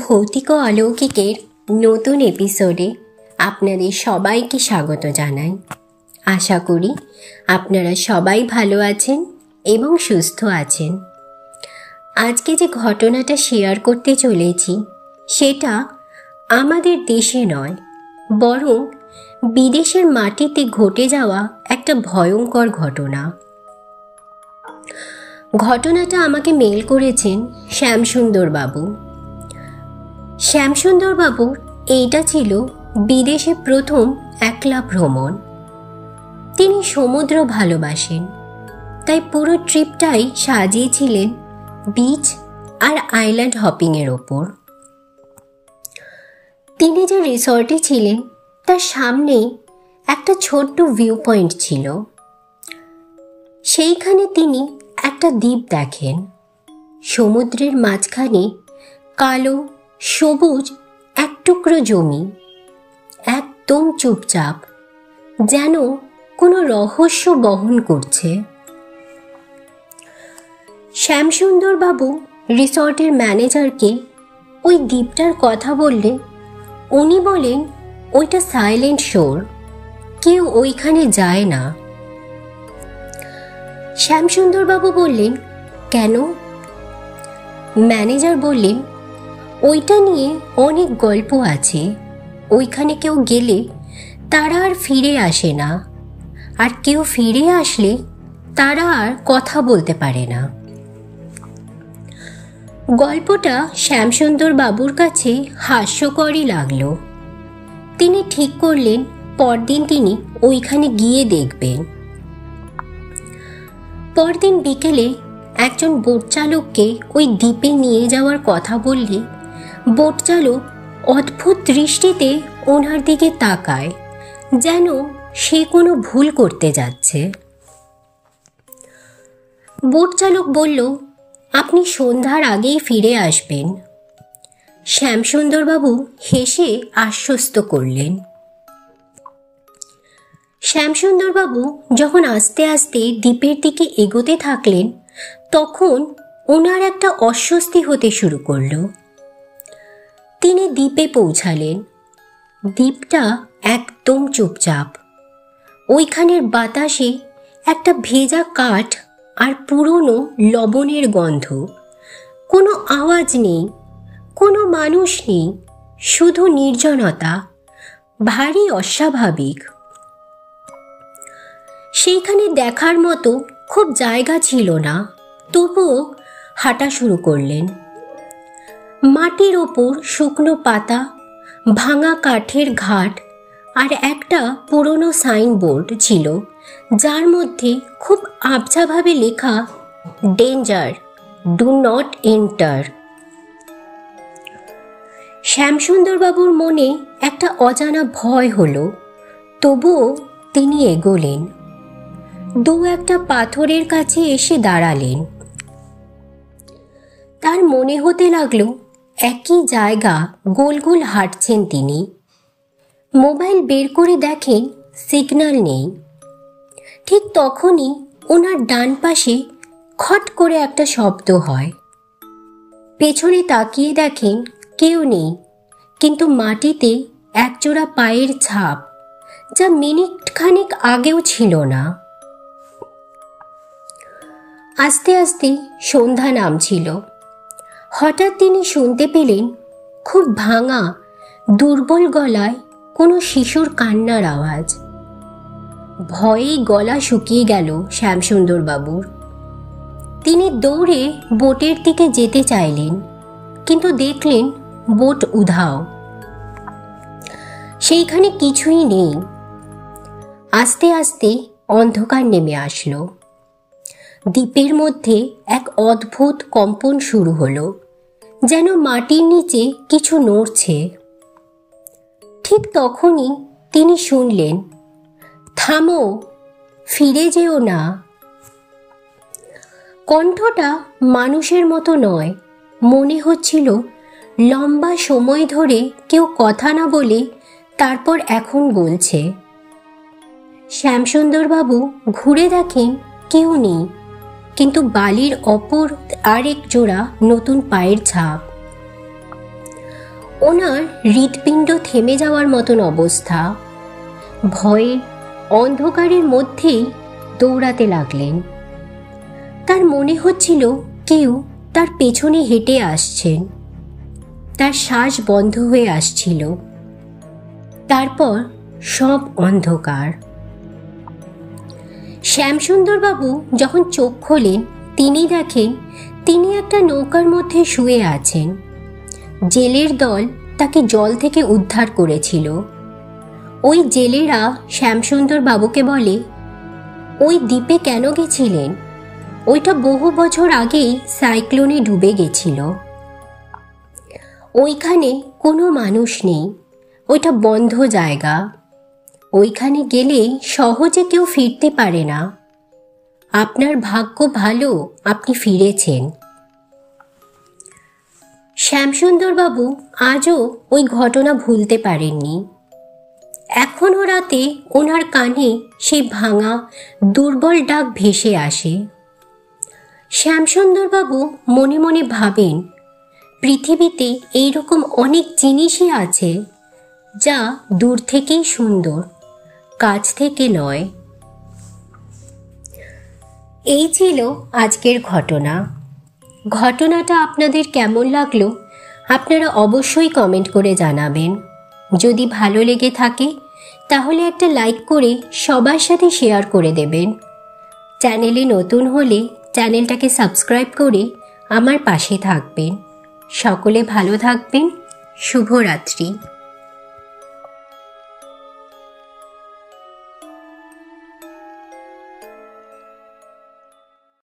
ভৌতিক ও অলৌকিকের নতুন এপিসোডে আপনাদের সবাইকে স্বাগত জানাই। আশা করি আপনারা সবাই ভালো আছেন এবং সুস্থ আছেন। আজকে যে ঘটনাটা শেয়ার করতে চলেছি সেটা আমাদের দেশে নয়, বরং বিদেশের মাটিতে ঘটে যাওয়া একটা ভয়ঙ্কর ঘটনা। ঘটনাটা আমাকে মেল করেছেন শ্যামসুন্দর বাবু। শ্যামসুন্দর বাবুর এইটা ছিল বিদেশে প্রথম একলা ভ্রমণ। তিনি সমুদ্র ভালোবাসেন, তাই পুরো ট্রিপটাই সাজিয়েছিলেন বিচ আর আইল্যান্ড হপিংয়ের ওপর। তিনি যে রিসর্টে ছিলেন তার সামনেই একটা ছোট্ট ভিউ পয়েন্ট ছিল। সেইখানে তিনি একটা দ্বীপ দেখেন। সমুদ্রের মাঝখানে কালো সবুজ এক টুকরো জমি, একদম চুপচাপ, যেন কোনো রহস্য বহন করছে। শ্যামসুন্দর বাবু রিসর্টের ম্যানেজারকে ওই দ্বীপটার কথা বললে উনি বলেন ওইটা সাইলেন্ট শোর, কেউ ওইখানে যায় না। শ্যামসুন্দর বাবু বললেন, কেন? ম্যানেজার বললেন, ওইটা নিয়ে অনেক গল্প আছে। ওইখানে কেউ গেলে তারা আর ফিরে আসে না, আর কেউ ফিরে আসলে তারা আর কথা বলতে পারে না। গল্পটা শ্যামসুন্দর বাবুর কাছে হাস্যকরই লাগলো। তিনি ঠিক করলেন পরদিন তিনি ওইখানে গিয়ে দেখবেন। পরদিন বিকেলে একজন বোট চালককে ওই দ্বীপে নিয়ে যাওয়ার কথা বললে বোট চালক অদ্ভুত দৃষ্টিতে ওনার দিকে তাকায়, যেন সে কোনো ভুল করতে যাচ্ছে। বোট চালক বলল, আপনি সন্ধ্যার আগেই ফিরে আসবেন। শ্যামসুন্দরবাবু হেসে আশ্বস্ত করলেন। শ্যামসুন্দরবাবু যখন আস্তে আস্তে দ্বীপের দিকে এগোতে থাকলেন, তখন ওনার একটা অস্বস্তি হতে শুরু করল। তিনি দ্বীপে পৌঁছালেন। দ্বীপটা একদম চুপচাপ। ওইখানের বাতাসে একটা ভেজা কাঠ আর পুরনো লবণের গন্ধ। কোনো আওয়াজ নেই, কোনো মানুষ নেই, শুধু নির্জনতা, ভারী অস্বাভাবিক। সেইখানে দেখার মতো খুব জায়গা ছিল না, তবুও হাঁটা শুরু করলেন। মাটির ওপর শুকনো পাতা, ভাঙা কাঠের ঘাট আর একটা পুরনো সাইনবোর্ড ছিল, যার মধ্যে খুব আবছাভাবে লেখা, ডেঞ্জার, ডু নট এন্টার। শ্যামসুন্দরবাবুর মনে একটা অজানা ভয় হলো, তবুও তিনি এগোলেন। দু একটা পাথরের কাছে এসে দাঁড়ালেন। তার মনে হতে লাগলো একই জায়গা গোল গোল হাঁটছেন তিনি। মোবাইল বের করে দেখেন সিগন্যাল নেই। ঠিক তখনই ওনার ডান পাশে খট করে একটা শব্দ হয়। পেছনে তাকিয়ে দেখেন কেউ নেই, কিন্তু মাটিতে একজোড়া পায়ের ছাপ, যা মিনিট খানেক আগেও ছিল না। আস্তে আস্তে সন্ধ্যা নামছিল। হঠাৎ তিনি শুনতে পেলেন খুব ভাঙা, দুর্বল গলায় কোনো শিশুর কান্নার আওয়াজ। ভয়েই গলা শুকিয়ে গেল শ্যামসুন্দরবাবুর। তিনি দৌড়ে বোটের দিকে যেতে চাইলেন, কিন্তু দেখলেন বোট উধাও। সেইখানে কিছুই নেই। আস্তে আস্তে অন্ধকার নেমে আসলো। দ্বীপের মধ্যে এক অদ্ভুত কম্পন শুরু হলো, যেন মাটির নিচে কিছু নড়ছে। ঠিক তখনই তিনি শুনলেন, থামো, ফিরে যেও না। কণ্ঠটা মানুষের মতো নয়, মনে হচ্ছিল লম্বা সময় ধরে কেউ কথা না বলে তারপর এখন বলছে। শ্যামসুন্দরবাবু ঘুরে দেখেন কেউ নেই, কিন্তু বালির অপর আরেক জোড়া নতুন পায়ের ছাপ। ওনার হৃৎপিণ্ড থেমে যাওয়ার মতন অবস্থা। ভয়ে অন্ধকারের মধ্যেই দৌড়াতে লাগলেন। তার মনে হচ্ছিল কেউ তার পেছনে হেঁটে আসছেন। তার শ্বাস বন্ধ হয়ে আসছিল। তারপর সব অন্ধকার। শ্যামসুন্দরবাবু যখন চোখ খোলেন, তিনি দেখেন তিনি একটা নৌকার মধ্যে শুয়ে আছেন। জেলের দল তাকে জল থেকে উদ্ধার করেছিল। ওই জেলেরা শ্যামসুন্দরবাবুকে বলে, ওই দ্বীপে কেন গেছিলেন? ওইটা বহু বছর আগেই সাইক্লোনে ডুবে গেছিল। ওইখানে কোনো মানুষ নেই, ওইটা বন্ধ জায়গা। ওইখানে গেলে সহজে কেউ ফিরতে পারে না। আপনার ভাগ্য ভালো, আপনি ফিরেছেন। শ্যামসুন্দরবাবু আজও ওই ঘটনা ভুলতে পারেননি। এখনও রাতে ওনার কানে সেই ভাঙা দুর্বল ডাক ভেসে আসে। শ্যামসুন্দরবাবু মনে মনে ভাবেন, পৃথিবীতে এইরকম অনেক জিনিসই আছে যা দূর থেকেই সুন্দর, কাছ থেকে নয়। এই ছিল আজকের ঘটনা। ঘটনাটা আপনাদের কেমন লাগলো আপনারা অবশ্যই কমেন্ট করে জানাবেন। যদি ভালো লেগে থাকে তাহলে একটা লাইক করে সবার সাথে শেয়ার করে দেবেন। চ্যানেলে নতুন হলে চ্যানেলটাকে সাবস্ক্রাইব করে আমার পাশে থাকবেন। সকলে ভালো থাকবেন। শুভরাত্রি।